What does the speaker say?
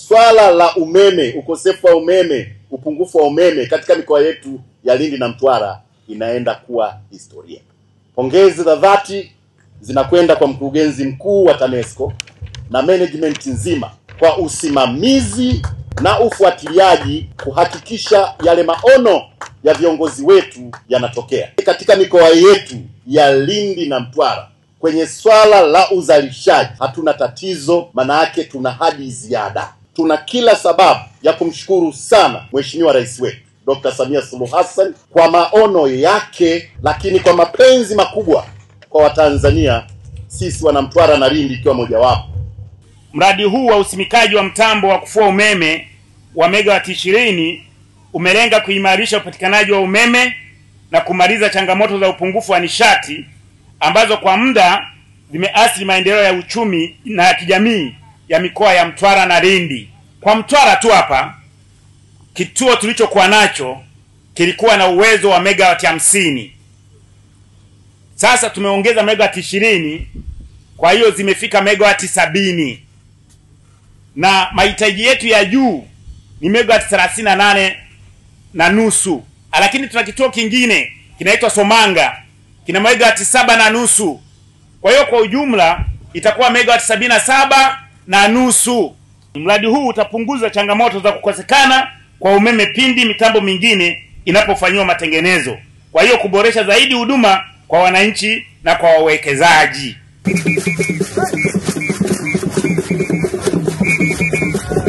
swala la umeme, ukosefu wa umeme, upungufu wa umeme katika mikoa yetu ya Lindi na Mtwara inaenda kuwa historia. Pongezi za dhati zinakwenda kwa mkurugenzi mkuu wa TANESCO na management nzima kwa usimamizi na ufuatiliaji kuhakikisha yale maono ya viongozi wetu yanatokea. Katika mikoa yetu ya Lindi na Mtwara kwenye swala la uzalishaji hatuna tatizo, maana yake tuna hadi ziada. Tuna kila sababu ya kumshukuru sana Mheshimiwa Rais wetu Dr. Samia Suluhu Hassan kwa maono yake, lakini kwa mapenzi makubwa kwa Watanzania, sisi wana Mtwara na Lindi ikiwa mojawapo. Mradi huu wa usimikaji wa mtambo wa kufua umeme wa megawati 20 umelenga kuimarisha upatikanaji wa umeme na kumaliza changamoto za upungufu wa nishati ambazo kwa muda zimeathiri maendeleo ya uchumi na ya kijamii ya mikoa ya Mtwara na Lindi. Kwa Mtwara tu hapa, kituo tulichokuwa nacho kilikuwa na uwezo wa megawati 50. Sasa tumeongeza megawati 20, kwa hiyo zimefika megawati 70. Na mahitaji yetu ya juu ni megawati 38 na nusu. Lakini tuna kituo kingine kinaitwa Somanga, kina megawati 7 na nusu. Kwa hiyo kwa ujumla itakuwa megawati 77 na nusu. Mradi huu utapunguza changamoto za kukosekana kwa umeme pindi mitambo mingine inapofanywa matengenezo. Kwa hiyo kuboresha zaidi huduma kwa wananchi na kwa wawekezaji.